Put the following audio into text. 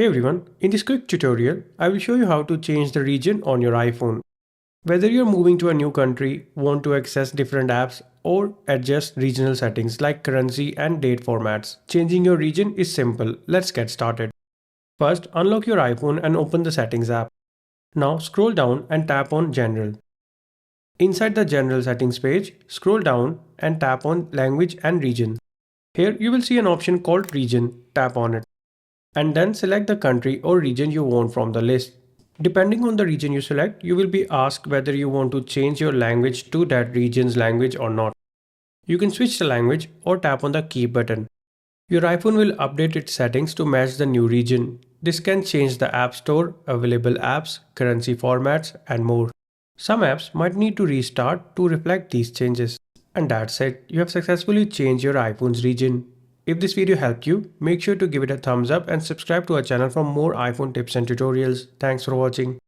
Hey everyone, in this quick tutorial, I will show you how to change the region on your iPhone. Whether you're moving to a new country, want to access different apps, or adjust regional settings like currency and date formats, changing your region is simple. Let's get started. First, unlock your iPhone and open the Settings app. Now scroll down and tap on General. Inside the General Settings page, scroll down and tap on Language and Region. Here you will see an option called Region. Tap on it, and then select the country or region you want from the list. Depending on the region you select, you will be asked whether you want to change your language to that region's language or not. You can switch the language or tap on the Keep button. Your iPhone will update its settings to match the new region. This can change the App Store, available apps, currency formats, and more. Some apps might need to restart to reflect these changes. And that's it, you have successfully changed your iPhone's region. If this video helped you, make sure to give it a thumbs up and subscribe to our channel for more iPhone tips and tutorials. Thanks for watching.